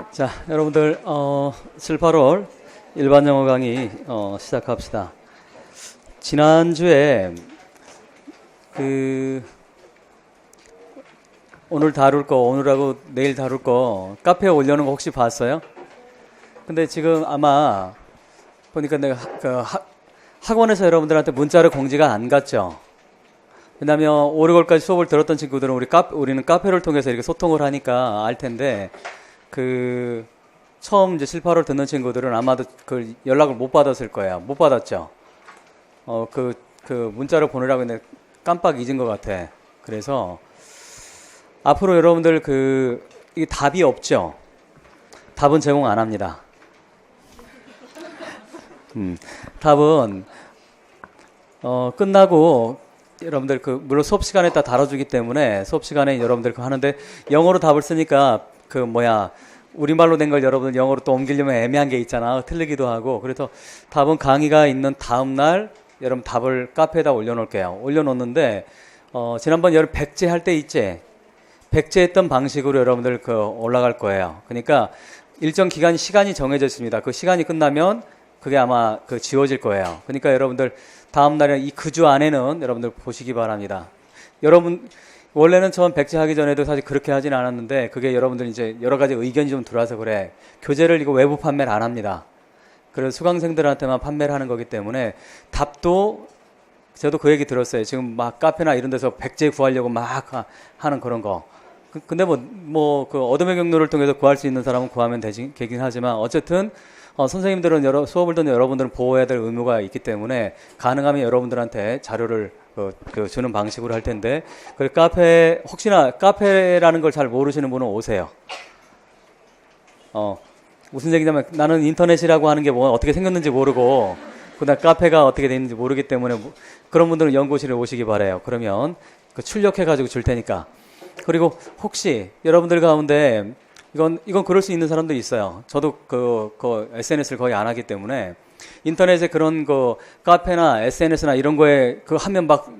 자, 여러분들 7, 8월 일반 영어 강의 시작합시다. 지난주에 오늘 다룰 거, 오늘하고 내일 다룰 거 카페에 올려놓은 거 혹시 봤어요? 근데 지금 아마 보니까 내가 학원에서 여러분들한테 문자로 공지가 안 갔죠? 왜냐면 5, 6월까지 수업을 들었던 친구들은 우리는 카페를 통해서 이렇게 소통을 하니까 알 텐데 처음 이제 7, 8월 듣는 친구들은 아마도 그 연락을 못 받았을 거예요. 못 받았죠? 문자로 보내라고 했는데 깜빡 잊은 것 같아. 그래서 앞으로 여러분들 이 답이 없죠? 답은 제공 안 합니다. 답은 끝나고 여러분들 물론 수업 시간에 다 다뤄주기 때문에 수업 시간에 여러분들 하는데 영어로 답을 쓰니까 우리말로 된 걸 여러분들 영어로 또 옮기려면 애매한 게 있잖아. 틀리기도 하고. 그래서 답은 강의가 있는 다음 날 여러분 답을 카페에다 올려놓을게요. 올려놓는데 지난번 여러분 백제 할 때 있지? 백제했던 방식으로 여러분들 올라갈 거예요. 그러니까 일정 기간 시간이 정해져 있습니다. 그 시간이 끝나면 그게 아마 지워질 거예요. 그러니까 여러분들 다음 날에 그 주 안에는 여러분들 보시기 바랍니다. 여러분 원래는 처음 백제 하기 전에도 사실 그렇게 하진 않았는데 그게 여러분들 이제 여러 가지 의견이 좀 들어와서 그래. 교재를 이거 외부 판매를 안 합니다. 그래서 수강생들한테만 판매를 하는 거기 때문에 답도 저도 그 얘기 들었어요. 지금 막 카페나 이런 데서 백제 구하려고 막 하는 그런 거. 근데 어둠의 경로를 통해서 구할 수 있는 사람은 구하면 되긴 하지만 어쨌든 선생님들은 수업을 듣는 여러분들은 보호해야 될 의무가 있기 때문에 가능하면 여러분들한테 자료를 주는 방식으로 할 텐데 혹시나 카페라는 걸 잘 모르시는 분은 오세요. 무슨 얘기냐면 나는 인터넷이라고 하는 게 어떻게 생겼는지 모르고 그다음 카페가 어떻게 되어 있는지 모르기 때문에 그런 분들은 연구실에 오시기 바래요. 그러면 출력해가지고 줄 테니까. 그리고 혹시 여러분들 가운데 이건 그럴 수 있는 사람도 있어요. 저도 SNS를 거의 안 하기 때문에 인터넷에 그런 카페나 SNS나 이런 거에 하면 막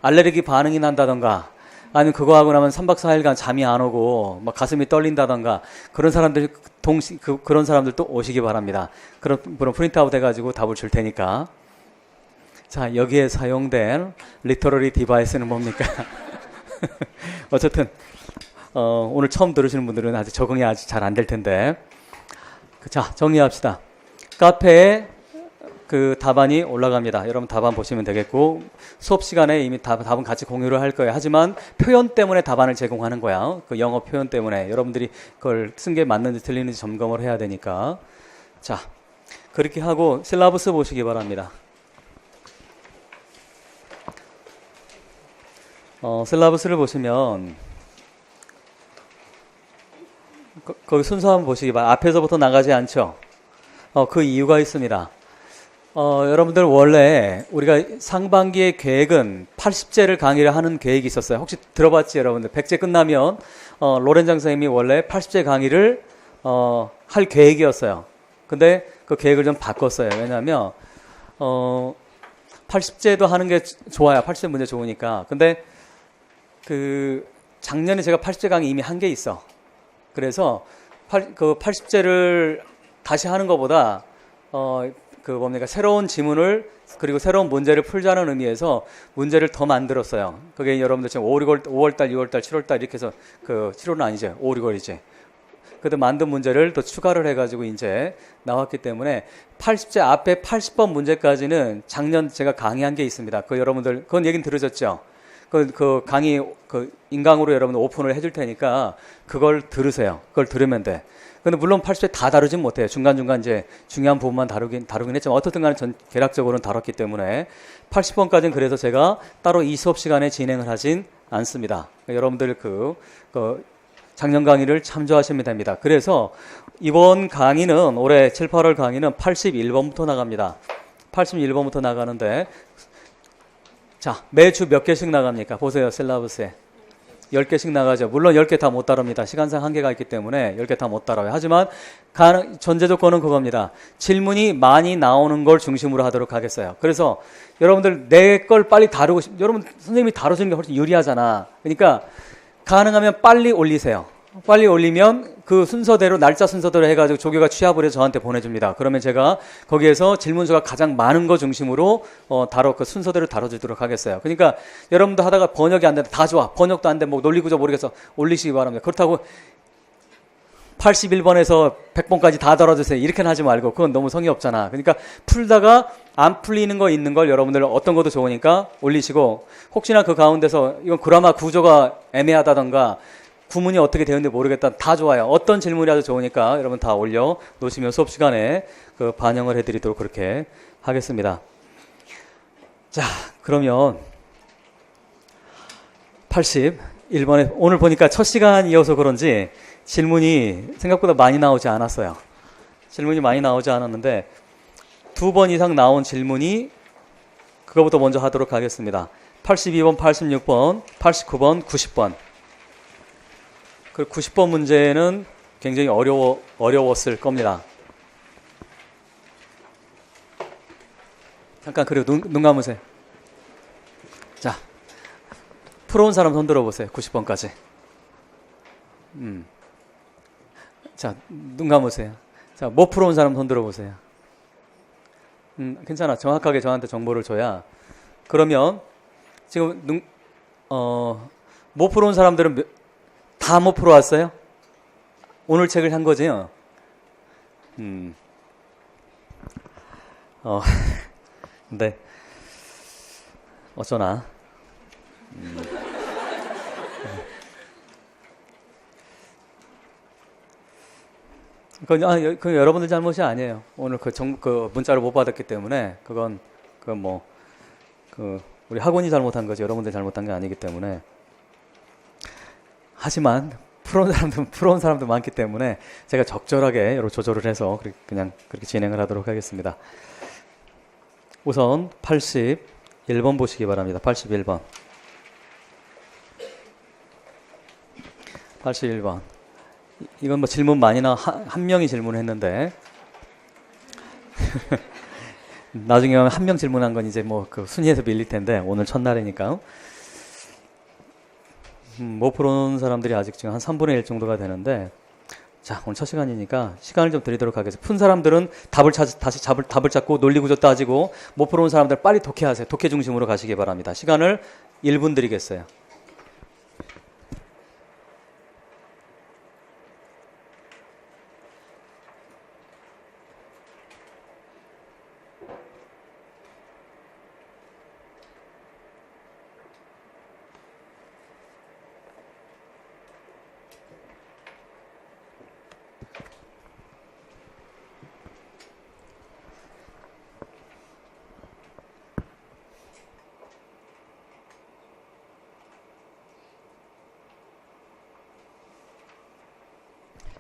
알레르기 반응이 난다던가 아니면 그거 하고 나면 3박 4일간 잠이 안 오고 막 가슴이 떨린다던가 그런 사람들 그런 사람들도 오시기 바랍니다. 그런 프린트아웃 해가지고 답을 줄 테니까. 자, 여기에 사용된 리터러리 디바이스는 뭡니까? 어쨌든 오늘 처음 들으시는 분들은 아직 적응이 아직 잘 안 될 텐데. 자, 정리합시다. 카페에 답안이 올라갑니다. 여러분 답안 보시면 되겠고 수업 시간에 이미 답은 같이 공유를 할 거예요. 하지만 표현 때문에 답안을 제공하는 거야. 영어 표현 때문에 여러분들이 그걸 쓴 게 맞는지 틀리는지 점검을 해야 되니까. 자, 그렇게 하고 실라부스 보시기 바랍니다. 실라부스를 보시면 거기 순서 한번 보시기 바랍니다. 앞에서부터 나가지 않죠? 그 이유가 있습니다. 여러분들 원래 우리가 상반기의 계획은 80제를 강의를 하는 계획이 있었어요. 혹시 들어봤지 여러분들? 100제 끝나면 로렌장 선생님이 원래 80제 강의를 할 계획이었어요. 근데 그 계획을 좀 바꿨어요. 왜냐하면 80제도 하는 게 좋아요. 80제 문제 좋으니까. 근데 작년에 제가 80제 강의 이미 한 게 있어. 그래서 80제를 다시 하는 것보다 새로운 지문을 그리고 새로운 문제를 풀자는 의미에서 문제를 더 만들었어요. 그게 여러분들 지금 5월달, 6월달, 7월달 이렇게 해서 7월은 아니죠. 5, 6월이지. 그때 만든 문제를 더 추가를 해가지고 이제 나왔기 때문에 80제 앞에 80번 문제까지는 작년 제가 강의한 게 있습니다. 여러분들 그건 얘기는 들으셨죠? 강의 인강으로 여러분들 오픈을 해줄 테니까 그걸 들으세요. 그걸 들으면 돼. 근데 물론 80회 다 다루진 못해요. 중간중간 이제 중요한 부분만 다루긴 했지만 어떻든 간에 전 개략적으로는 다뤘기 때문에 80번까지는 그래서 제가 따로 이 수업 시간에 진행을 하진 않습니다. 여러분들 작년 강의를 참조하시면 됩니다. 그래서 이번 강의는 올해 7, 8월 강의는 81번부터 나갑니다. 81번부터 나가는데 자, 매주 몇 개씩 나갑니까? 보세요. 실라부스에 10개씩 나가죠. 물론 10개 다 못 다룹니다. 시간상 한계가 있기 때문에 10개 다 못 다뤄요. 하지만 전제 조건은 그겁니다. 질문이 많이 나오는 걸 중심으로 하도록 하겠어요. 그래서 여러분들 내 걸 빨리 다루고 여러분 선생님이 다루시는 게 훨씬 유리하잖아. 그러니까 가능하면 빨리 올리세요. 빨리 올리면 그 순서대로 날짜 순서대로 해가지고 조교가 취합을 해서 저한테 보내줍니다. 그러면 제가 거기에서 질문수가 가장 많은 거 중심으로 그 순서대로 다뤄주도록 하겠어요. 그러니까 여러분도 하다가 번역이 안 된다. 다 좋아. 번역도 안 돼. 뭐 논리구조 모르겠어. 올리시기 바랍니다. 그렇다고 81번에서 100번까지 다 다뤄주세요. 이렇게는 하지 말고 그건 너무 성의 없잖아. 그러니까 풀다가 안 풀리는 거 있는 걸 여러분들 어떤 것도 좋으니까 올리시고 혹시나 그 가운데서 이건 그라마 구조가 애매하다던가 구문이 어떻게 되었는지 모르겠다. 다 좋아요. 어떤 질문이라도 좋으니까 여러분 다 올려 놓으시면 수업 시간에 그 반영을 해드리도록 그렇게 하겠습니다. 자, 그러면 81번에 오늘 보니까 첫 시간이어서 그런지 질문이 생각보다 많이 나오지 않았어요. 질문이 많이 나오지 않았는데 2번 이상 나온 질문이 그거부터 먼저 하도록 하겠습니다. 82번, 86번, 89번, 90번. 그 90번 문제는 굉장히 어려웠을 겁니다. 잠깐 그리고 눈 감으세요. 자, 풀어온 사람 손 들어보세요. 90번까지. 자, 눈 감으세요. 자, 못 풀어온 사람 손 들어보세요. 괜찮아. 정확하게 저한테 정보를 줘야. 그러면 지금 못 풀어온 사람들은 다 못 풀어왔어요? 오늘 책을 한 거지요? 근데 어쩌나. 그건 여러분들 잘못이 아니에요. 오늘 그 문자를 못 받았기 때문에 그건 우리 학원이 잘못한 거지 여러분들 잘못한 게 아니기 때문에. 하지만 풀어온 사람도 많기 때문에 제가 적절하게 여러 조절을 해서 그냥 그렇게 진행을 하도록 하겠습니다. 우선 81번 보시기 바랍니다. 81번. 81번. 이건 뭐 질문 많이 한 명이 질문했는데 나중에 한 명 질문한 건 이제 뭐 그 순위에서 밀릴 텐데 오늘 첫날이니까 못 풀어놓은 사람들이 아직 지금 한 3분의 1 정도가 되는데 자 오늘 첫 시간이니까 시간을 좀 드리도록 하겠습니다. 푼 사람들은 다시 답을 찾고 논리구조 따지고 못 풀어놓은 사람들 빨리 독해하세요. 독해 중심으로 가시기 바랍니다. 시간을 1분 드리겠어요.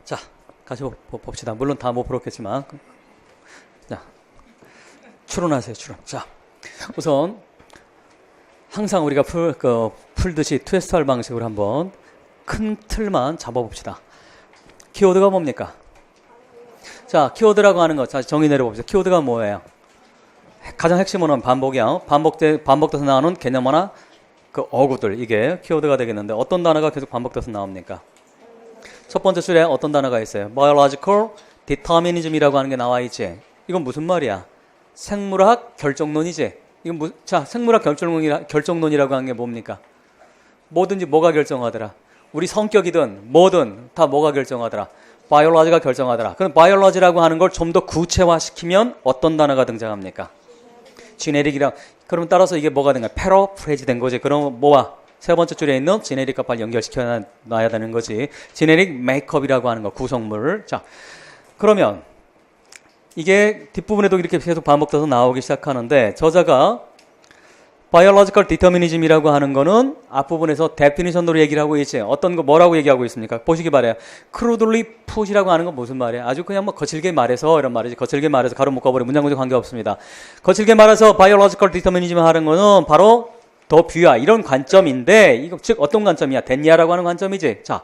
자, 같이 봅시다. 물론 다 못 풀었겠지만. 자, 추론하세요, 추론. 자, 우선, 항상 우리가 풀듯이 트위스트 할 방식으로 한번 큰 틀만 잡아봅시다. 키워드가 뭡니까? 자, 키워드라고 하는 것, 다시 정의 내려봅시다. 키워드가 뭐예요? 가장 핵심 언어는 반복이야. 반복돼서 나오는 개념어나 그 어구들, 이게 키워드가 되겠는데, 어떤 단어가 계속 반복돼서 나옵니까? 첫 번째 줄에 어떤 단어가 있어요? biological determinism이라고 하는 게 나와 있지. 이건 무슨 말이야? 생물학 결정론이지. 이건 자, 생물학 결정론이라고 하는 게 뭡니까? 뭐든지 뭐가 결정하더라. 우리 성격이든 뭐든 다 뭐가 결정하더라. 바이올로지가 결정하더라. 그럼 바이올로지라고 하는 걸 좀 더 구체화시키면 어떤 단어가 등장합니까? 지네릭이랑. 그러면 따라서 이게 뭐가 된 거야? 패러프레이즈 된 거지. 그럼 뭐와? 세 번째 줄에 있는 지네릭과 빨리 연결시켜 놔야 되는 거지. 지네릭 메이크업이라고 하는 거, 구성물. 자, 그러면 이게 뒷부분에도 이렇게 계속 반복돼서 나오기 시작하는데 저자가 biological determinism이라고 하는 거는 앞부분에서 definition으로 얘기를 하고 있지. 어떤 거 뭐라고 얘기하고 있습니까? 보시기 바래요. crudely put이라고 하는 건 무슨 말이야? 아주 그냥 뭐 거칠게 말해서 이런 말이지. 거칠게 말해서 가로 묶어버려. 문장 구조 관계없습니다. 거칠게 말해서 biological determinism 하는 거는 바로 더 뷰야 이런 관점인데 이거 즉 어떤 관점이야? 됐냐라고 하는 관점이지. 자,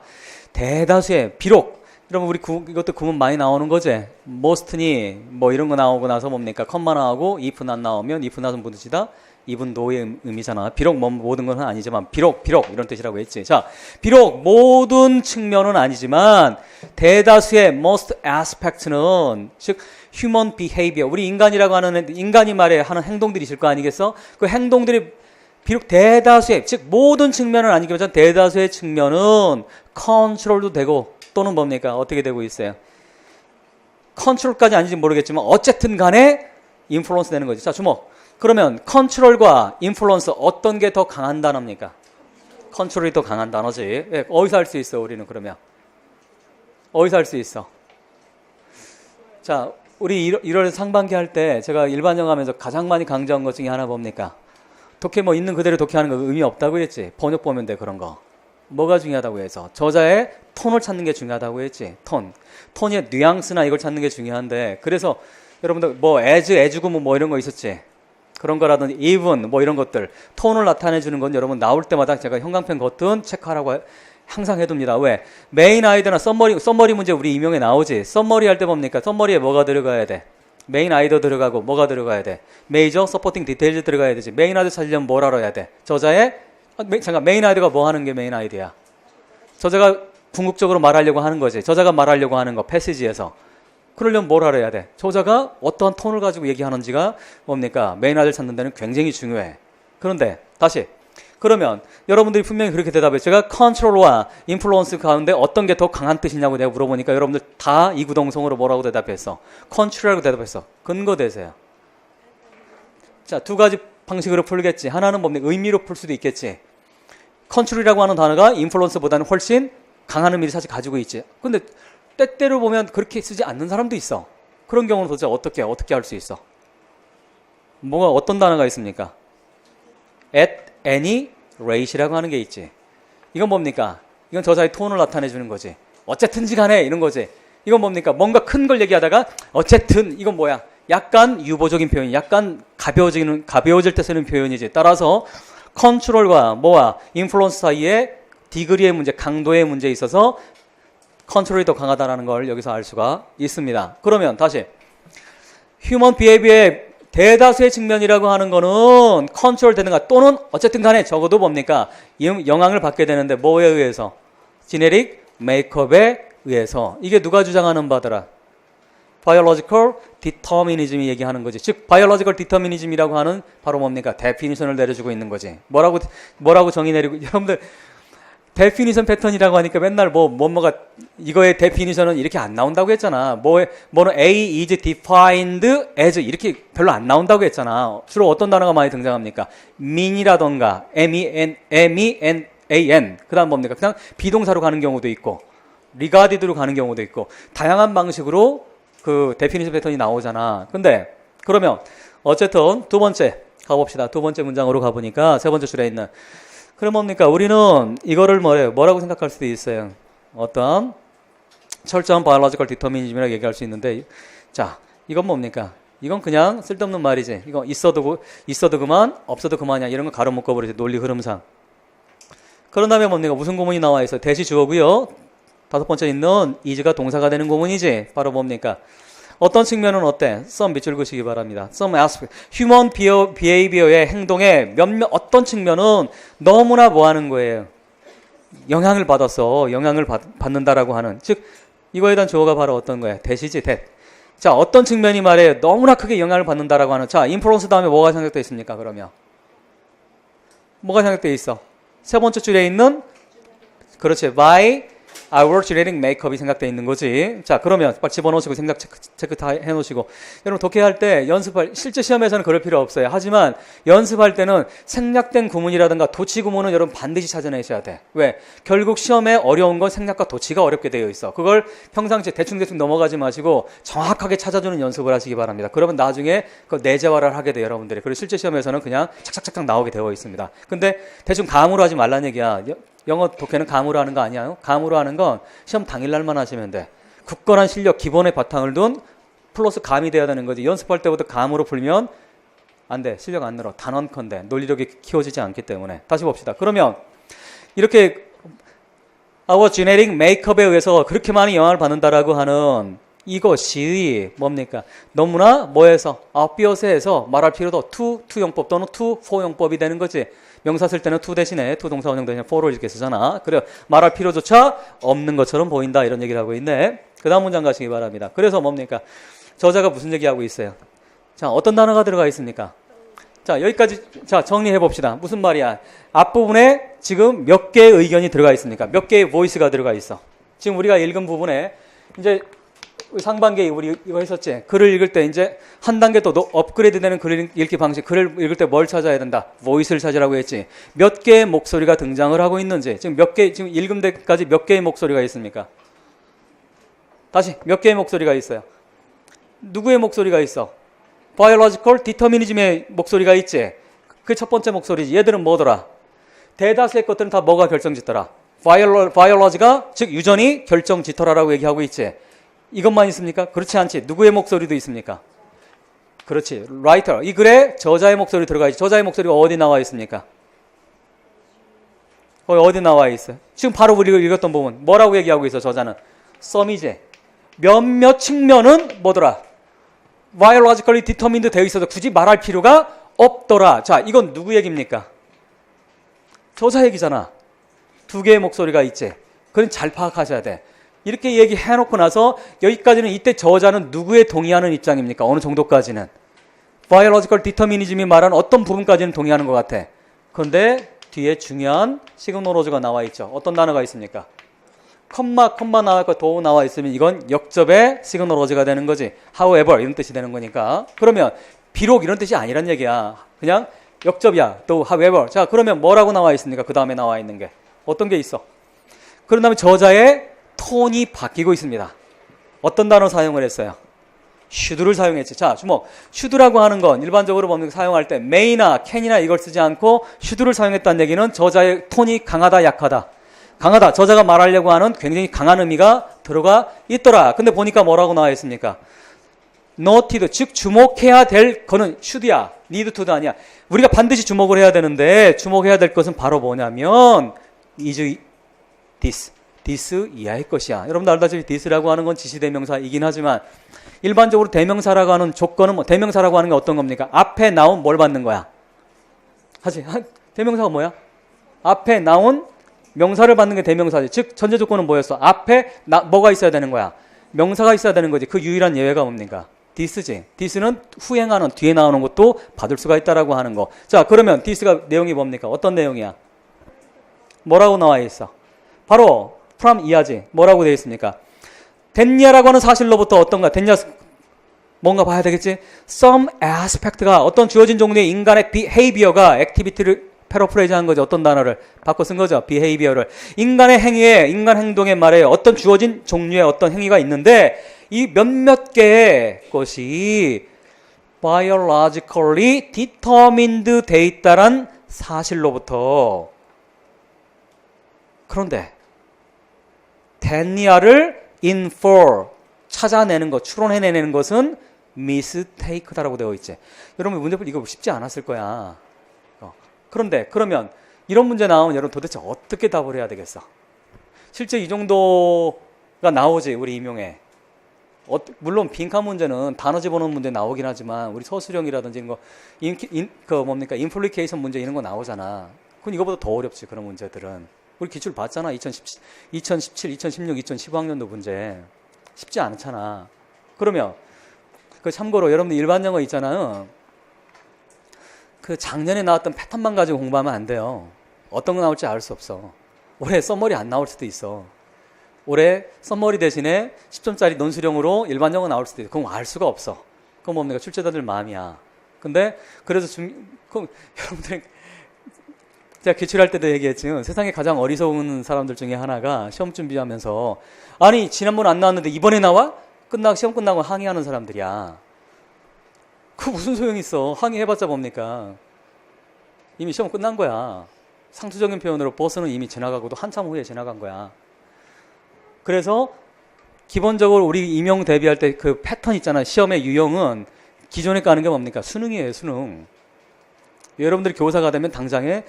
대다수의 비록 그럼 우리 이것도 구문 많이 나오는 거지. most니 뭐 이런 거 나오고 나서 뭡니까? 컴마 나오고 if 안 나오면 if not은 부르시다. even though의 의미잖아. 비록 뭐 모든 건 아니지만 비록 이런 뜻이라고 했지. 자, 비록 모든 측면은 아니지만 대다수의 most aspect는 즉 human behavior 우리 인간이라고 하는 인간이 말해 하는 행동들이 있을 거 아니겠어? 그 행동들이 비록 대다수의 즉 모든 측면은 아니겠지만 대다수의 측면은 컨트롤도 되고 또는 뭡니까? 어떻게 되고 있어요? 컨트롤까지 아닌지 모르겠지만 어쨌든 간에 인플루언스 되는 거지. 자, 주목. 그러면 컨트롤과 인플루언스 어떤 게 더 강한 단어입니까? 컨트롤이 더 강한 단어지. 예, 어디서 할 수 있어 우리는 그러면? 어디서 할 수 있어? 자, 우리 1월 상반기 할 때 제가 일반 영어하면서 가장 많이 강조한 것 중에 하나 뭡니까? 독해 뭐 있는 그대로 독해하는 거 의미 없다고 했지. 번역 보면 돼 그런 거. 뭐가 중요하다고 해서 저자의 톤을 찾는 게 중요하다고 했지. 톤의 뉘앙스나 이걸 찾는 게 중요한데 그래서 여러분들 뭐 as고 뭐 이런 거 있었지. 그런 거라든지 even 뭐 이런 것들 톤을 나타내 주는 건 여러분 나올 때마다 제가 형광펜 겉은 체크하라고 항상 해둡니다. 왜? 메인 아이디어나 썸머리 문제 우리 임용에 나오지. 썸머리 할 때 뭡니까? 썸머리에 뭐가 들어가야 돼? 메인 아이디어 들어가고 뭐가 들어가야 돼? 메이저 서포팅 디테일즈 들어가야 되지. 메인 아이디어 찾으려면 뭘 알아야 돼? 저자의 잠깐 메인 아이디어가 뭐 하는 게 메인 아이디어야? 저자가 궁극적으로 말하려고 하는 거지. 저자가 말하려고 하는 거 패시지에서. 그러려면 뭘 알아야 돼? 저자가 어떠한 톤을 가지고 얘기하는지가 뭡니까? 메인 아이디어를 찾는 데는 굉장히 중요해. 그런데 다시 그러면 여러분들이 분명히 그렇게 대답해요. 제가 컨트롤과 인플루언스 가운데 어떤 게 더 강한 뜻이냐고 내가 물어보니까 여러분들 다 이구동성으로 뭐라고 대답했어? 컨트롤이라고 대답했어. 근거 대세요. 자, 두 가지 방식으로 풀겠지. 하나는 뭡니까? 의미로 풀 수도 있겠지. 컨트롤이라고 하는 단어가 인플루언스보다는 훨씬 강한 의미를 사실 가지고 있지. 근데 때때로 보면 그렇게 쓰지 않는 사람도 있어. 그런 경우는 도대체 어떻게 할 수 있어? 뭐가 어떤 단어가 있습니까? at any rate이라고 하는 게 있지. 이건 뭡니까? 이건 저자의 톤을 나타내 주는 거지. 어쨌든지 간에 이런 거지. 이건 뭡니까? 뭔가 큰 걸 얘기하다가 어쨌든 이건 뭐야? 약간 유보적인 표현, 약간 가벼워질 때 쓰는 표현이지. 따라서 컨트롤과 뭐와 인플루언스 사이에 디그리의 문제, 강도의 문제에 있어서 컨트롤이 더 강하다는 걸 여기서 알 수가 있습니다. 그러면 다시 휴먼 비헤비어의 대다수의 측면이라고 하는 거는 컨트롤 되는가 또는 어쨌든 간에 적어도 뭡니까? 영향을 받게 되는데 뭐에 의해서? 지네릭 메이크업에 의해서. 이게 누가 주장하는 바더라? biological determinism이 얘기하는 거지. 즉 biological determinism이라고 하는 바로 뭡니까? 데피니션을 내려주고 있는 거지. 뭐라고 정의 내리고 여러분들 데피니션 패턴이라고 하니까 맨날 뭐가 이거의 데피니션은 이렇게 안 나온다고 했잖아. 뭐는 A is defined as 이렇게 별로 안 나온다고 했잖아. 주로 어떤 단어가 많이 등장합니까? mean이라던가 mean 그다음 뭡니까? 그냥 비동사로 가는 경우도 있고 regarded로 가는 경우도 있고 다양한 방식으로 그 데피니션 패턴이 나오잖아. 근데 그러면 어쨌든 두 번째 가봅시다. 두 번째 문장으로 가보니까 세 번째 줄에 있는 그럼 뭡니까? 우리는 이거를 뭐라고 생각할 수도 있어요. 어떤 철저한 biological determinism이라고 얘기할 수 있는데 자, 이건 뭡니까? 이건 그냥 쓸데없는 말이지. 이거 있어도 그만, 없어도 그만이야. 이런 거 가로 묶어버리지. 논리 흐름상. 그런 다음에 뭡니까? 무슨 구문이 나와 있어요? 대시 주어고요. 다섯 번째 있는 is가 동사가 되는 구문이지. 바로 뭡니까? 어떤 측면은 어때? some 밑줄 그시기 바랍니다. some aspect. human behavior의 행동의 어떤 측면은 너무나 뭐 하는 거예요? 영향을 받았어. 영향을 받는다라고 하는. 즉, 이거에 대한 주어가 바로 어떤 거야? 대시지, that. 자, 어떤 측면이 말이에요? 너무나 크게 영향을 받는다라고 하는. 자, influence 다음에 뭐가 생각되어 있습니까? 그러면. 뭐가 생각되어 있어? 세 번째 줄에 있는, 그렇지, by our genetic makeup이 생각되어 있는 거지. 자, 그러면 빨리 집어넣으시고 생각 체크 다 해놓으시고. 여러분 독해할 때 실제 시험에서는 그럴 필요 없어요. 하지만 연습할 때는 생략된 구문이라든가 도치 구문은 여러분 반드시 찾아내셔야 돼. 왜? 결국 시험에 어려운 건 생략과 도치가 어렵게 되어 있어. 그걸 평상시에 대충 넘어가지 마시고 정확하게 찾아주는 연습을 하시기 바랍니다. 그러면 나중에 그 내재화를 하게 돼요, 여러분들이. 그리고 실제 시험에서는 그냥 착착착착 나오게 되어 있습니다. 근데 대충 감으로 하지 말라는 얘기야. 영어 독해는 감으로 하는 거 아니에요? 감으로 하는 건 시험 당일날만 하시면 돼. 굳건한 실력, 기본의 바탕을 둔 플러스 감이 돼야 되는 거지. 연습할 때부터 감으로 풀면 안 돼. 실력 안 늘어. 단언컨대. 논리력이 키워지지 않기 때문에. 다시 봅시다. 그러면 이렇게 our genetic makeup에 의해서 그렇게 많이 영향을 받는다라고 하는 이것이 뭡니까? 너무나 뭐에서? obvious에서 말할 필요도 투용법 또는 투포용법이 되는 거지. 명사 쓸 때는 to 대신에 to 동사 원형 대신에 for를 이렇게 쓰잖아. 그래 말할 필요조차 없는 것처럼 보인다 이런 얘기를 하고 있네. 그 다음 문장 가시기 바랍니다. 그래서 뭡니까? 저자가 무슨 얘기하고 있어요? 자, 어떤 단어가 들어가 있습니까? 자, 여기까지 자 정리해 봅시다. 무슨 말이야? 앞부분에 지금 몇 개의 의견이 들어가 있습니까? 몇 개의 voice가 들어가 있어. 지금 우리가 읽은 부분에 이제 상반기에 우리 이거 했었지. 글을 읽을 때 이제 한 단계 또 업그레이드 되는 글 읽기 방식. 글을 읽을 때 뭘 찾아야 된다? voice를 찾으라고 했지. 몇 개의 목소리가 등장을 하고 있는지. 지금 지금 읽은 데까지 몇 개의 목소리가 있습니까? 다시 몇 개의 목소리가 있어요? 누구의 목소리가 있어? biological determinism의 목소리가 있지. 그 첫 번째 목소리지. 얘들은 뭐더라? 대다수의 것들은 다 뭐가 결정짓더라? biology가 즉 유전이 결정짓더라라고 얘기하고 있지. 이것만 있습니까? 그렇지 않지. 누구의 목소리도 있습니까? 그렇지. writer. 이 글에 저자의 목소리 들어가 있지. 저자의 목소리가 어디 나와 있습니까? 거기 어디 나와 있어요? 지금 바로 우리가 읽었던 부분. 뭐라고 얘기하고 있어, 저자는? 썸이지. 몇몇 측면은 뭐더라? biologically determined 되어 있어서 굳이 말할 필요가 없더라. 자, 이건 누구 얘기입니까? 저자 얘기잖아. 두 개의 목소리가 있지. 그건 잘 파악하셔야 돼. 이렇게 얘기해놓고 나서 여기까지는 이때 저자는 누구에 동의하는 입장입니까? 어느 정도까지는? biological determinism이 말하는 어떤 부분까지는 동의하는 것 같아. 그런데 뒤에 중요한 시그널로즈가 나와 있죠. 어떤 단어가 있습니까? 컴마 나와있고 도 나와 있으면 이건 역접의 시그널로즈가 되는 거지. however 이런 뜻이 되는 거니까. 그러면 비록 이런 뜻이 아니란 얘기야. 그냥 역접이야. 또 however. 자, 그러면 뭐라고 나와 있습니까? 그 다음에 나와 있는 게. 어떤 게 있어? 그런 다음에 저자의 톤이 바뀌고 있습니다. 어떤 단어 사용을 했어요? should를 사용했지. 자, 주목. should라고 하는 건 일반적으로 사용할 때 may나 can이나 이걸 쓰지 않고 should를 사용했다는 얘기는 저자의 톤이 강하다, 약하다. 강하다. 저자가 말하려고 하는 굉장히 강한 의미가 들어가 있더라. 근데 보니까 뭐라고 나와 있습니까? noted, 즉 주목해야 될 거는 should야. need to도 아니야. 우리가 반드시 주목을 해야 되는데 주목해야 될 것은 바로 뭐냐면 is this 이하의 것이야. 여러분들 알다시피 this라고 하는 건 지시대명사이긴 하지만 일반적으로 대명사라고 하는 조건은 대명사라고 하는 게 어떤 겁니까? 앞에 나온 뭘 받는 거야? 하지. 대명사가 뭐야? 앞에 나온 명사를 받는 게 대명사지. 즉 전제 조건은 뭐였어? 앞에 뭐가 있어야 되는 거야? 명사가 있어야 되는 거지. 그 유일한 예외가 뭡니까? this지. this는 후행하는 뒤에 나오는 것도 받을 수가 있다라고 하는 거. 자, 그러면 this가 내용이 뭡니까? 어떤 내용이야? 뭐라고 나와 있어? 바로 from 이하지. 뭐라고 되어 있습니까? 됐냐라고 하는 사실로부터 어떤가? 됐냐 뭔가 봐야 되겠지? some aspect가 어떤 주어진 종류의 인간의 behavior가 activity를 패러프레이즈 한 거죠. 어떤 단어를 바꿔 쓴 거죠. behavior를. 인간의 행위에, 인간 행동의 말에 어떤 주어진 종류의 어떤 행위가 있는데 이 몇몇 개의 것이 biologically determined 돼 있다란 사실로부터 그런데 됐냐를 infer 찾아내는 것, 추론해내는 것은 mistake다라고 되어 있지. 여러분 문제풀이 이거 쉽지 않았을 거야. 그런데 그러면 이런 문제 나오면 여러분 도대체 어떻게 답을 해야 되겠어? 실제 이 정도가 나오지 우리 임용에. 물론 빈칸 문제는 단어 집어넣는 문제 나오긴 하지만 우리 서술형이라든지 이런 거 인플리케이션 문제 이런 거 나오잖아. 그건 이거보다 더 어렵지 그런 문제들은. 우리 기출 봤잖아. 2017, 2016, 2015학년도 문제. 쉽지 않잖아. 그러면 그 참고로 여러분들 일반 영어 있잖아요. 그 작년에 나왔던 패턴만 가지고 공부하면 안 돼요. 어떤 거 나올지 알 수 없어. 올해 썸머리 안 나올 수도 있어. 올해 썸머리 대신에 10점짜리 논술형으로 일반 영어 나올 수도 있어. 그건 알 수가 없어. 그건 뭡니까? 출제자들 마음이야. 근데 그래서 여러분들 제가 기출할 때도 얘기했지만 세상에 가장 어리석은 사람들 중에 하나가 시험 준비하면서 아니 지난번 안 나왔는데 이번에 나와? 시험 끝나고 항의하는 사람들이야. 그 무슨 소용이 있어. 항의해봤자 뭡니까? 이미 시험 끝난 거야. 상투적인 표현으로 버스는 이미 지나가고도 한참 후에 지나간 거야. 그래서 기본적으로 우리 임용 대비할 때 그 패턴 있잖아. 시험의 유형은 기존에 까는 게 뭡니까? 수능이에요. 수능. 여러분들이 교사가 되면 당장에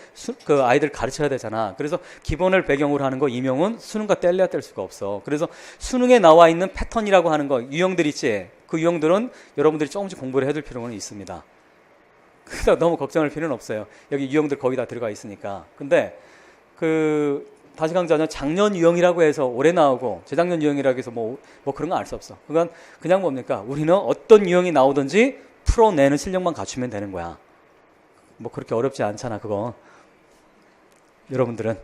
그 아이들 가르쳐야 되잖아. 그래서 기본을 배경으로 하는 거 임용은 수능과 뗄래야 뗄 수가 없어. 그래서 수능에 나와 있는 패턴이라고 하는 거 유형들 있지. 그 유형들은 여러분들이 조금씩 공부를 해둘 필요는 있습니다. 그래서 너무 걱정할 필요는 없어요. 여기 유형들 거의 다 들어가 있으니까. 근데 다시 강조하자면 작년 유형이라고 해서 올해 나오고 재작년 유형이라고 해서 뭐 그런 거 알 수 없어. 그건 그냥 뭡니까? 우리는 어떤 유형이 나오든지 풀어내는 실력만 갖추면 되는 거야. 뭐 그렇게 어렵지 않잖아, 그거. 여러분들은.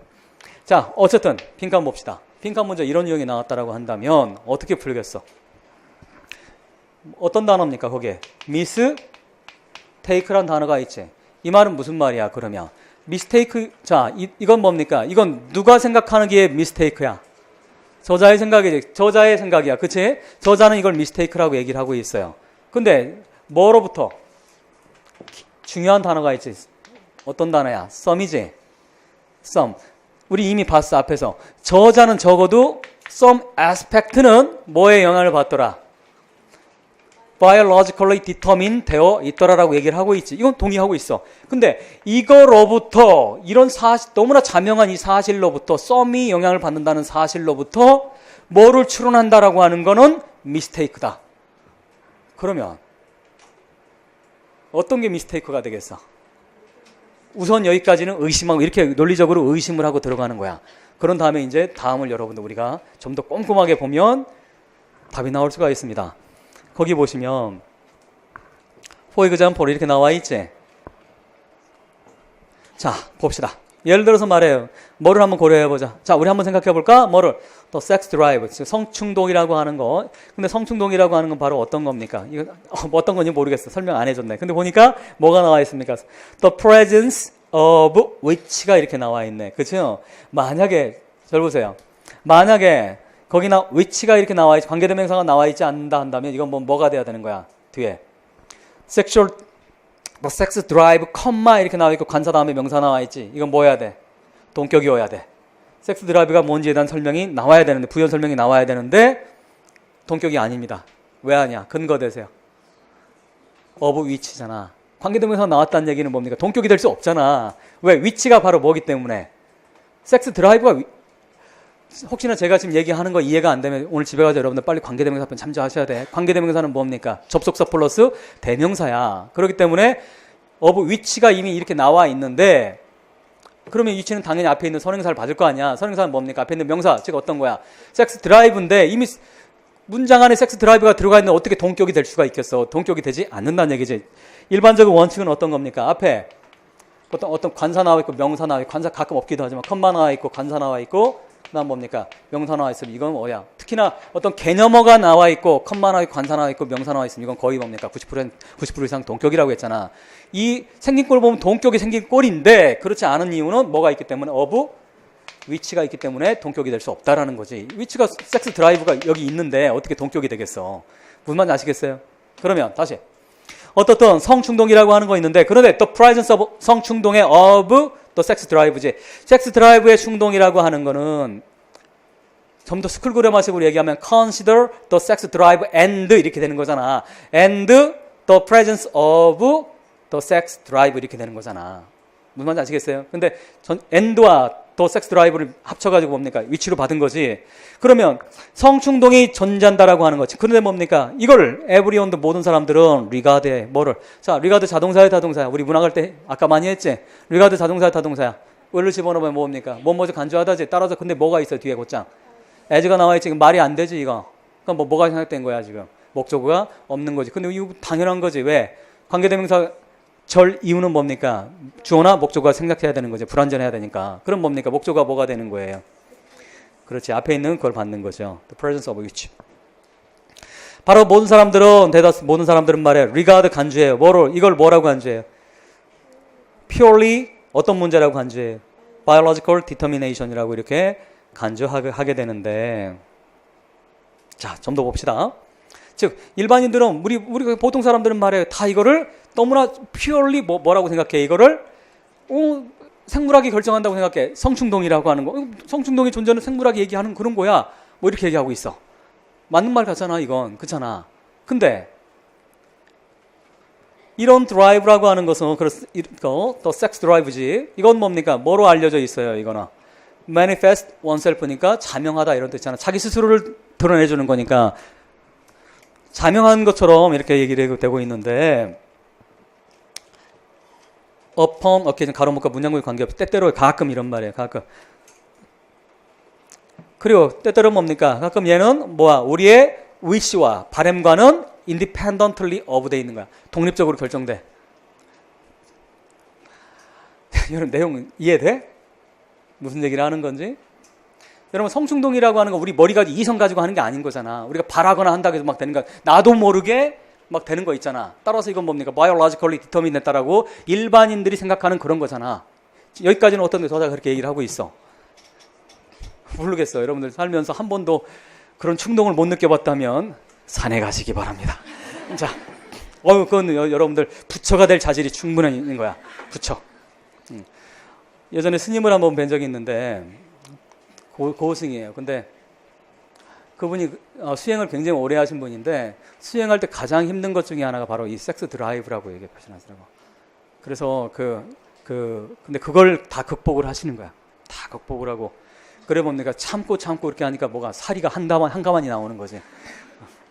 자, 어쨌든 빈칸 봅시다. 빈칸 문제 이런 유형이 나왔다라고 한다면 어떻게 풀겠어? 어떤 단어입니까, 거기에? 미스 테이크란 단어가 있지. 이 말은 무슨 말이야, 그러면? 미스테이크, 자, 이건 뭡니까? 이건 누가 생각하기에 미스테이크야? 저자의 생각이지. 저자의 생각이야. 그치? 저자는 이걸 미스테이크라고 얘기를 하고 있어요. 근데 뭐로부터? 중요한 단어가 있지. 어떤 단어야? 썸이지. 썸. 우리 이미 봤어, 앞에서. 저자는 적어도 some aspect는 뭐에 영향을 받더라? biologically determined 되어 있더라라고 얘기를 하고 있지. 이건 동의하고 있어. 근데 이거로부터 이런 사실, 너무나 자명한 이 사실로부터 썸이 영향을 받는다는 사실로부터 뭐를 추론한다라고 하는 거는 미스테이크다. 그러면 어떤 게 미스테이크가 되겠어? 우선 여기까지는 의심하고 이렇게 논리적으로 의심을 하고 들어가는 거야. 그런 다음에 이제 다음을 여러분들 우리가 좀 더 꼼꼼하게 보면 답이 나올 수가 있습니다. 거기 보시면 for example 이렇게 나와 있지. 자, 봅시다. 예를 들어서 말해요. 뭐를 한번 고려해보자. 자, 우리 한번 생각해볼까? 뭐를? 또 sex drive, 성충동이라고 하는 거. 근데 성충동이라고 하는 건 바로 어떤 겁니까? 이거 어떤 건지 모르겠어. 설명 안 해줬네. 근데 보니까 뭐가 나와 있습니까? The presence of which가 이렇게 나와 있네. 그렇죠? 만약에 잘 보세요. 만약에 거기나 which가 이렇게 나와 있지, 관계대명사가 나와 있지 않는다 한다면 이건 뭐가 돼야 되는 거야? 뒤에 sexual, sex drive, 이렇게 나와 있고 관사 다음에 명사 나와 있지. 이건 뭐 해야 돼? 동격이어야 돼. 섹스 드라이브가 뭔지에 대한 설명이 나와야 되는데, 부연 설명이 나와야 되는데 동격이 아닙니다. 왜 하냐? 근거 대세요. of which잖아. 관계대명사가 나왔다는 얘기는 뭡니까? 동격이 될 수 없잖아. 왜? which가 바로 뭐기 때문에. 섹스 드라이브가 혹시나 제가 지금 얘기하는 거 이해가 안 되면 오늘 집에 가서 여러분들 빨리 관계대명사 편 참조하셔야 돼. 관계대명사는 뭡니까? 접속사 플러스 대명사야. 그렇기 때문에 of which가 이미 이렇게 나와 있는데, 그러면 which는 당연히 앞에 있는 선행사를 받을 거 아니야. 선행사는 뭡니까? 앞에 있는 명사, 즉 어떤 거야? 섹스 드라이브인데 이미 문장 안에 섹스 드라이브가 들어가 있는데 어떻게 동격이 될 수가 있겠어? 동격이 되지 않는다는 얘기지. 일반적인 원칙은 어떤 겁니까? 앞에 어떤 관사 나와 있고 명사 나와 있고, 관사 가끔 없기도 하지만 컴마 나와 있고 관사 나와 있고, 그다음 뭡니까? 명사 나와 있으면 이건 뭐야? 특히나 어떤 개념어가 나와 있고 컴마 나와 있고 관사 나와 있고 명사 나와 있으면 이건 거의 뭡니까? 90% 이상 동격이라고 했잖아. 이 생긴 꼴 보면 동격이 생긴 꼴인데 그렇지 않은 이유는 뭐가 있기 때문에 of which가 있기 때문에 동격이 될 수 없다라는 거지. which가 섹스 드라이브가 여기 있는데 어떻게 동격이 되겠어? 무슨 말인지 아시겠어요? 그러면 다시 어떻든 성충동이라고 하는 거 있는데, 그런데 the presence of 성충동의 of the sex drive지. 섹스 드라이브의 충동이라고 하는 거는 좀 더 스쿨 그래머식으로 얘기하면 consider the sex drive and 이렇게 되는 거잖아. and the presence of the sex drive 이렇게 되는 거잖아. 무슨 말인지 아시겠어요? 근데 and와 the sex drive를 합쳐가지고 뭡니까? 위치로 받은 거지. 그러면 성충동이 존재한다라고 하는 거지. 그런데 뭡니까? 이걸 everyone도 모든 사람들은 regard에 뭐를? 자, regard 자동사야 타동사야? 우리 문학할 때 아까 많이 했지? regard 자동사야 타동사야? 을을 집어넣으면 뭡니까? 뭐뭐지 간주하다지. 따라서 근데 뭐가 있어 뒤에 곧장? as가 나와 있지. 뭐가 안 되지 이거. 그럼 뭐가 생각된 거야 지금? 목적어가 없는 거지. 근데 이거 당연한 거지. 왜? 관계대명사 절 이유는 뭡니까? 주어나 목적어가 생략해야 되는 거죠. 불완전해야 되니까. 그럼 뭡니까? 목적어가 뭐가 되는 거예요? 그렇지. 앞에 있는 걸 받는 거죠. The presence of which. 바로 모든 사람들은 말해 regard 간주해요. 이걸 뭐라고 간주해요? purely 어떤 문제라고 간주해요? biological determination이라고 이렇게 간주하게 되는데, 자, 좀 더 봅시다. 즉 일반인들은 우리 보통 사람들은 말해요. 다 이거를 너무나 purely 뭐라고 생각해? 이거를 생물학이 결정한다고 생각해. 성충동이라고 하는 거. 성충동의 존재는 생물학이 얘기하는 그런 거야. 뭐 이렇게 얘기하고 있어. 맞는 말 같잖아 이건. 그렇잖아. 근데 이런 드라이브라고 하는 것은 더 섹스 드라이브지. 이건 뭡니까? 뭐로 알려져 있어요? 이거는 manifest oneself니까 자명하다 이런 뜻 있잖아. 자기 스스로를 드러내주는 거니까 자명한 것처럼 이렇게 얘기를 되고 있는데 upon occasion 가로목과 문장구의 관계없이 때때로 가끔 이런 말이에요. 가끔. 그리고 때때로 뭡니까? 가끔 얘는 뭐야? 우리의 wish와 바람과는 independently of 돼 있는 거야. 독립적으로 결정돼. 여러분 내용 이해돼? 무슨 얘기를 하는 건지? 여러분 성충동이라고 하는 거 우리 머리가 이성 가지고 하는 게 아닌 거잖아. 우리가 바라거나 한다고 해서 막 되는 거 나도 모르게 막 되는 거 있잖아. 따라서 이건 뭡니까? biologically determined 했다라고 일반인들이 생각하는 그런 거잖아. 여기까지는 어떤 저자가 그렇게 얘기를 하고 있어. 모르겠어요. 여러분들 살면서 한 번도 그런 충동을 못 느껴봤다면 산에 가시기 바랍니다. 자, 그건 여러분들 부처가 될 자질이 충분히 있는 거야. 부처. 예전에 스님을 한번 뵌 적이 있는데 고스승이에요. 근데 그분이 수행을 굉장히 오래 하신 분인데 수행할 때 가장 힘든 것 중에 하나가 바로 이 섹스 드라이브라고 얘기 표현하시더라고. 그래서 근데 그걸 다 극복을 하시는 거야. 다 극복을 하고. 그래 봅니까? 참고 이렇게 하니까 뭐가 사리가 한가만이 나오는 거지.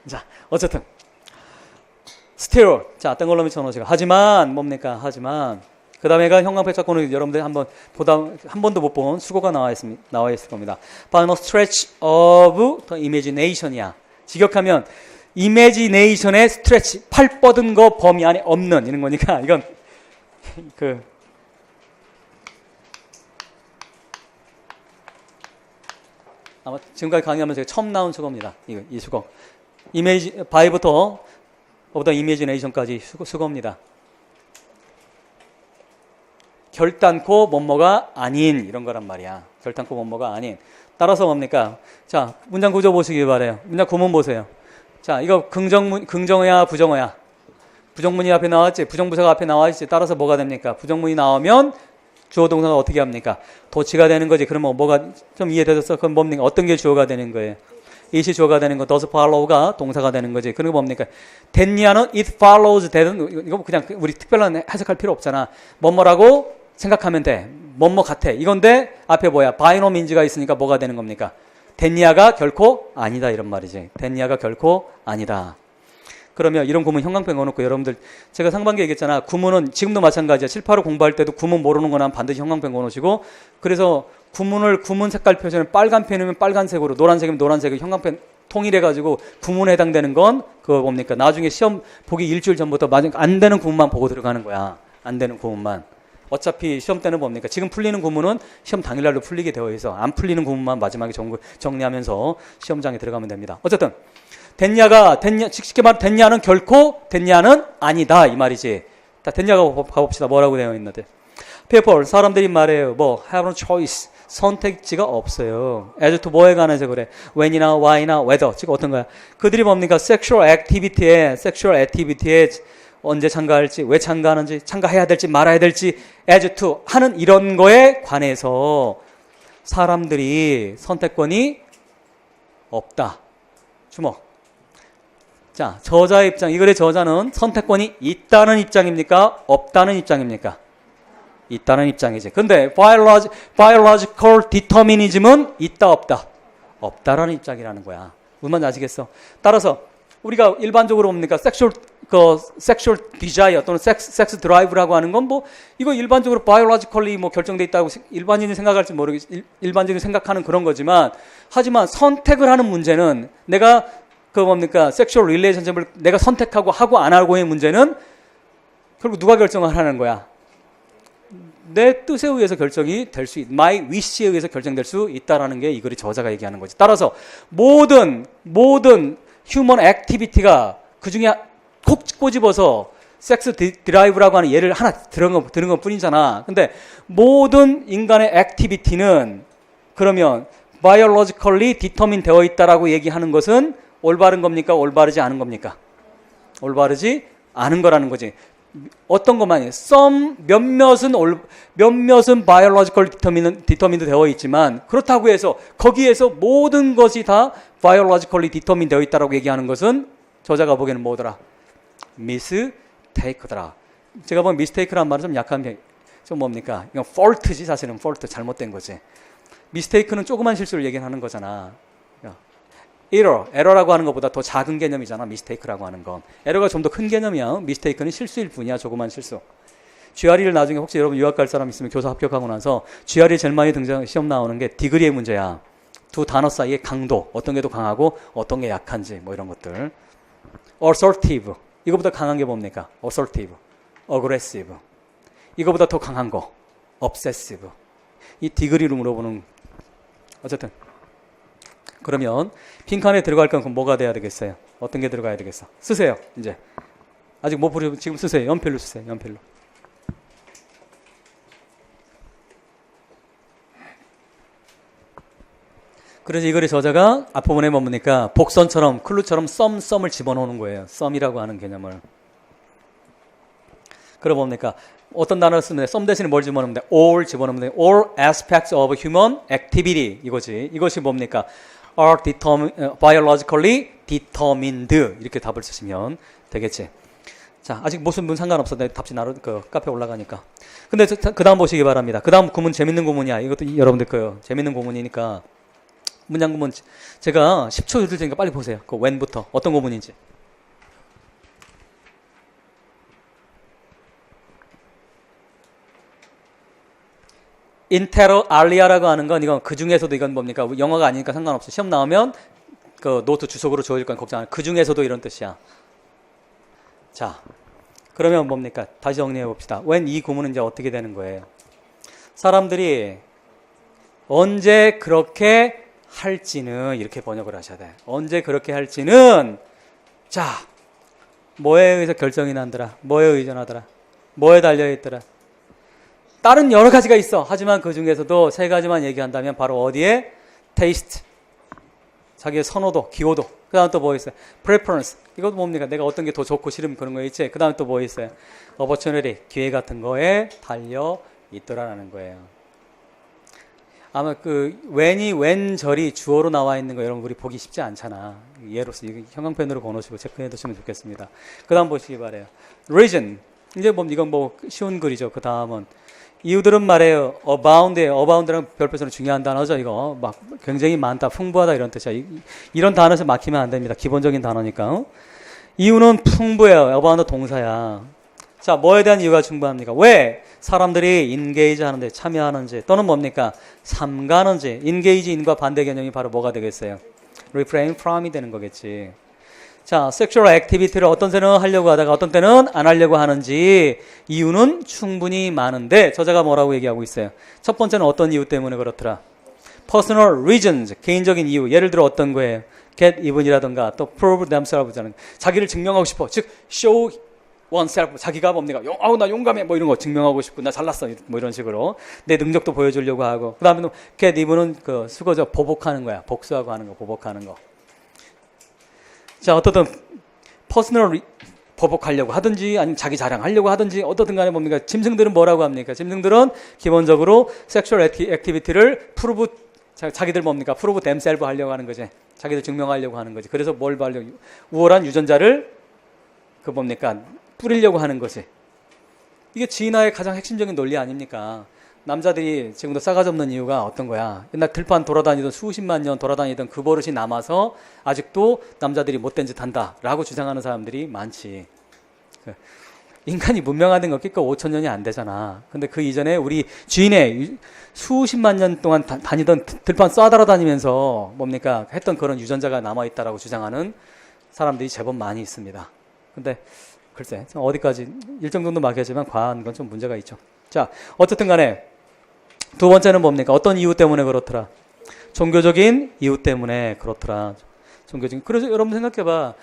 자, 어쨌든 스테롤. 자, 땡글러미 천호지가 하지만 뭡니까? 하지만 그 다음에가 형광펜착고는 여러분들 한 번도 못 본 수고가 나와 있을 겁니다. Final stretch of the imagination이야. 직역하면 imagination의 stretch, 팔 뻗은 거 범위 안에 없는 이런 거니까 이건 아마 지금까지 강의하면서 처음 나온 수거입니다. 이 수거. 바이부터 of the imagination까지 수거입니다. 결단코 뭐뭐가 아닌 이런 거란 말이야. 결단코 뭐뭐가 아닌. 따라서 뭡니까? 자, 문장 구조 보시기 바래요. 문장 구문 보세요. 자, 이거 긍정어야 부정어야? 부정문이 앞에 나왔지? 부정부사가 앞에 나와있지? 따라서 뭐가 됩니까? 부정문이 나오면 주어 동사가 어떻게 합니까? 도치가 되는 거지. 그러면 뭐가 좀 이해되셨어? 그럼 뭡니까? 어떤 게 주어가 되는 거예요? it이 주어가 되는 거, does follow가 동사가 되는 거지. 그리고 뭡니까? 됐냐는 it follows 되는, 이거 그냥 우리 특별한 해석할 필요 없잖아. 뭐뭐라고 생각하면 돼. 뭐뭐 같아. 이건데 앞에 뭐야? 바이노 민지가 있으니까 뭐가 되는 겁니까? 됐냐가 결코 아니다 이런 말이지. 됐냐가 결코 아니다. 그러면 이런 구문 형광펜 넣어놓고 여러분들 제가 상반기에 얘기했잖아. 구문은 지금도 마찬가지야. 7, 8호 공부할 때도 구문 모르는 거는 반드시 형광펜 넣어놓으시고 그래서 구문 색깔 표시는 빨간 펜이면 빨간색으로 노란색이면 노란색으로 형광펜 통일해가지고 구문에 해당되는 건 그거 뭡니까? 나중에 시험 보기 일주일 전부터 안 되는 구문만 보고 들어가는 거야. 안 되는 구문만. 어차피 시험 때는 뭡니까? 지금 풀리는 구문은 시험 당일날로 풀리게 되어 있어. 안 풀리는 구문만 마지막에 정리하면서 시험장에 들어가면 됩니다. 어쨌든 됐냐 쉽게 말하면 됐냐는 결코 됐냐는 아니다 이 말이지. 자, 됐냐가 가봅시다. 뭐라고 되어 있는데 people 사람들이 말해요. 뭐 have no choice 선택지가 없어요. as to 뭐에 관해서 그래. when이나 why나 whether 즉 어떤 거야. 그들이 뭡니까? sexual activity에 언제 참가할지, 왜 참가하는지, 참가해야 될지 말아야 될지 as to 하는 이런 거에 관해서 사람들이 선택권이 없다. 주목. 자, 저자의 입장, 이 글의 저자는 선택권이 있다는 입장입니까? 없다는 입장입니까? 있다는 입장이지. 근데 biological determinism은 있다 없다? 없다라는 입장이라는 거야. 무슨 말인지 아시겠어? 따라서 우리가 일반적으로 뭡니까? 섹슈얼 디자이어 또는 섹스 드라이브라고 하는 건 뭐 이거 일반적으로 바이올로지컬리 뭐 결정돼 있다고 일반인이 생각할지 모르겠 일반적으로 생각하는 그런 거지만 하지만 선택을 하는 문제는 내가 뭡니까? 섹슈얼 릴레이션십을 내가 선택하고 하고 안 하고의 문제는 결국 누가 결정을 하는 거야? 내 뜻에 의해서 결정이 될 수 있다. my wish에 의해서 결정될 수 있다라는 게 이 글의 저자가 얘기하는 거지. 따라서 모든 휴먼 액티비티가 그 중에 콕 꼬집어서 섹스 드라이브라고 하는 예를 하나 들은 것 뿐이잖아. 근데 모든 인간의 액티비티는 그러면 biologically determined 되어 있다라고 얘기하는 것은 올바른 겁니까? 올바르지 않은 겁니까? 올바르지 않은 거라는 거지. 어떤 것만이 몇몇은 biologically determined 되어 있지만 그렇다고 해서 거기에서 모든 것이 다 biologically determined 되어 있다라고 얘기하는 것은 저자가 보기에는 뭐더라? take더라. 제가 보면 mistake란 말은 좀 약한 게, 좀 뭡니까? 이건 fault지, 사실은 fault, 잘못된 거지. mistake는 조그만 실수를 얘기하는 거잖아. error라고 하는 것보다 더 작은 개념이잖아, mistake라고 하는 건. error가 좀 더 큰 개념이야. mistake는 실수일 뿐이야, 조그만 실수. GRE를 나중에 혹시 여러분 유학 갈 사람 있으면 교사 합격하고 나서 GRE 제일 많이 시험 나오는 게 디그리의 문제야. 두 단어 사이의 강도, 어떤 게 더 강하고 어떤 게 약한지, 뭐 이런 것들. assertive, 이거보다 강한 게 뭡니까? assertive, aggressive. 이거보다 더 강한 거, obsessive. 이 디그리로 물어보는, 어쨌든. 그러면 빈칸에 들어갈 건 그럼 뭐가 돼야 되겠어요? 어떤 게 들어가야 되겠어? 쓰세요, 이제. 아직 못 부르면 지금 쓰세요. 연필로 쓰세요, 연필로. 그래서 이글의 저자가 앞부분에 뭡니까? 복선처럼, 클루처럼 썸을 집어넣는 거예요. 썸이라고 하는 개념을. 그럼 뭡니까? 어떤 단어를 쓰는데 썸 대신에 뭘 집어넣으면 돼? all 집어넣으면 돼. all aspects of human activity, 이거지. 이것이 뭡니까? are biologically determined, 이렇게 답을 쓰시면 되겠지. 자, 아직 무슨 문 상관없어. 내 답지 나로 그 카페 올라가니까. 근데 그 다음 보시기 바랍니다. 그 다음 구문 재밌는 구문이야. 이것도 여러분들 그 재밌는 구문이니까. 문장 구문 제가 10초 줄 테니까 빨리 보세요. 그 when부터 어떤 구문인지. 인테러 알리아라고 하는 건 이건 그 중에서도 이건 뭡니까? 영어가 아니니까 상관없어. 시험 나오면 그 노트 주석으로 주어질 건 걱정 안 해. 그 중에서도 이런 뜻이야. 자, 그러면 뭡니까? 다시 정리해 봅시다. when 이 구문은 이제 어떻게 되는 거예요? 사람들이 언제 그렇게 할지는 이렇게 번역을 하셔야 돼. 언제 그렇게 할지는 자, 뭐에 의해서 결정이 난더라? 뭐에 의존하더라? 뭐에 달려있더라? 다른 여러 가지가 있어. 하지만 그 중에서도 세 가지만 얘기한다면 바로 어디에? taste, 자기의 선호도, 기호도. 그 다음 또 뭐 있어요? preference, 이것도 뭡니까? 내가 어떤 게 더 좋고 싫으면 그런 거 있지. 그 다음 또 뭐 있어요? opportunity, 기회 같은 거에 달려 있더라라는 거예요. 아마 그 when이 웬절이 주어로 나와 있는 거 여러분 우리 보기 쉽지 않잖아. 예로서 형광펜으로 번호시고 체크해 두시면 좋겠습니다. 그 다음 보시기 바래요. reason, 이제 뭐 이건 뭐 쉬운 글이죠. 그 다음은 이유들은 말해요. abound예요. abound라는 별표에서는 중요한 단어죠. 이거 막 굉장히 많다, 풍부하다 이런 뜻이야. 이런 단어에서 막히면 안 됩니다. 기본적인 단어니까. 이유는 풍부해요. abound 동사야. 자, 뭐에 대한 이유가 충분합니까? 왜 사람들이 engage 하는데 참여하는지 또는 뭡니까? 삼가는지. engage인과 반대 개념이 바로 뭐가 되겠어요? refrain from이 되는 거겠지. 자, 섹슈얼 액티비티를 어떤 때는 하려고 하다가 어떤 때는 안 하려고 하는지 이유는 충분히 많은데 저자가 뭐라고 얘기하고 있어요? 첫 번째는 어떤 이유 때문에 그렇더라? personal reasons, 개인적인 이유. 예를 들어 어떤 거예요? get even이라든가 또 prove themselves라는 자기를 증명하고 싶어. 즉 show oneself, 자기가 뭡니까? 나 용감해 뭐 이런 거 증명하고 싶고 나 잘났어 뭐 이런 식으로 내 능력도 보여주려고 하고. 그 다음에 get even은 그 수거죠. 보복하는 거야. 복수하고 하는 거, 보복하는 거. 자, 어떻든 퍼스널 보복하려고 하든지 아니면 자기 자랑하려고 하든지 어떻든 간에 뭡니까? 짐승들은 뭐라고 합니까? 짐승들은 기본적으로 섹슈얼 액티비티를 프루브, 자기들 뭡니까? 프루브 댐셀브 하려고 하는 거지. 자기들 증명하려고 하는 거지. 그래서 뭘 하려고? 우월한 유전자를 그 뭡니까? 뿌리려고 하는 거지. 이게 진화의 가장 핵심적인 논리 아닙니까? 남자들이 지금도 싸가지 없는 이유가 어떤 거야? 옛날 들판 돌아다니던 수십만 년 돌아다니던 그 버릇이 남아서 아직도 남자들이 못된 짓 한다라고 주장하는 사람들이 많지. 인간이 문명화된 거 끼까 5천 년이 안 되잖아. 근데 그 이전에 우리 주인의 수십만 년 동안 다니던 들판 쏴돌아다니면서 뭡니까? 했던 그런 유전자가 남아있다라고 주장하는 사람들이 제법 많이 있습니다. 근데 글쎄 어디까지 일정 정도 막혀지만 과한 건 좀 문제가 있죠. 자, 어쨌든 간에 두 번째는 뭡니까? 어떤 이유 때문에 그렇더라? 종교적인 이유 때문에 그렇더라. 종교적인. 그래서 여러분 생각해봐.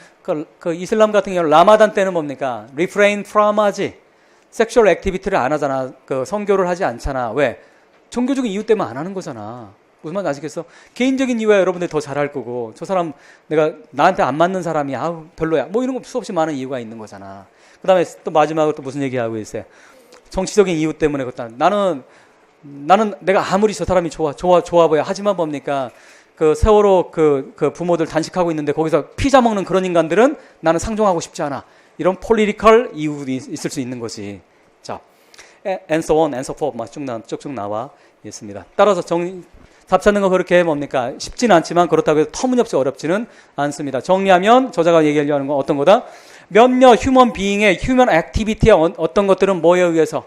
그 이슬람 같은 경우는 라마단 때는 뭡니까? refrain from 하지. 섹슈얼 액티비티를 안 하잖아. 그 성교를 하지 않잖아. 왜? 종교적인 이유 때문에 안 하는 거잖아. 무슨 말인지 아시겠어? 개인적인 이유야 여러분들이 더 잘할 거고 저 사람 내가 나한테 안 맞는 사람이 아우 별로야. 뭐 이런 거 수없이 많은 이유가 있는 거잖아. 그 다음에 또 마지막으로 또 무슨 얘기하고 있어요? 정치적인 이유 때문에 그렇다. 나는 내가 아무리 저 사람이 좋아 보여. 하지만 뭡니까? 그 세월호 그 부모들 단식하고 있는데 거기서 피자 먹는 그런 인간들은 나는 상종하고 싶지 않아. 이런 political 이유도 있을 수 있는 거지. 자, and so on, and so forth 막 쭉쭉 나와 있습니다. 따라서 답 찾는 거 그렇게 뭡니까? 쉽지는 않지만 그렇다고 해서 터무니없이 어렵지는 않습니다. 정리하면 저자가 얘기하려고 하는 건 어떤 거다? 몇몇 휴먼 비잉의 휴먼 액티비티의 어떤 것들은 뭐에 의해서?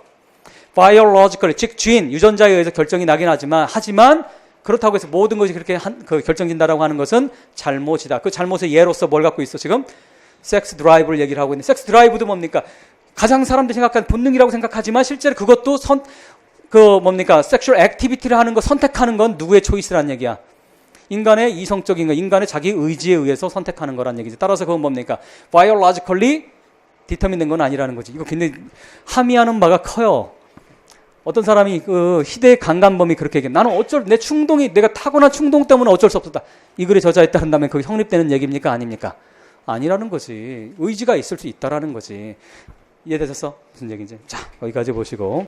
biologically, 즉 주인, 유전자에 의해서 결정이 나긴 하지만 그렇다고 해서 모든 것이 그렇게 결정된다라고 하는 것은 잘못이다. 그 잘못의 예로서 뭘 갖고 있어 지금? 섹스 드라이브를 얘기를 하고 있는데 섹스 드라이브도 뭡니까? 가장 사람들이 생각하는 본능이라고 생각하지만 실제로 그것도 섹슈얼 액티비티를 하는 거 선택하는 건 누구의 초이스라는 얘기야? 인간의 이성적인 거, 인간의 자기 의지에 의해서 선택하는 거란 얘기지. 따라서 그건 뭡니까? biologically determined 된 건 아니라는 거지. 이거 굉장히 함의하는 바가 커요. 어떤 사람이 그 희대의 강간범이 그렇게 얘기해. 나는 내가 타고난 충동 때문에 어쩔 수 없었다. 이 글에 저자했다 한다면 그게 성립되는 얘기입니까? 아닙니까? 아니라는 거지. 의지가 있을 수 있다라는 거지. 이해되셨어? 무슨 얘기인지. 자, 여기까지 보시고.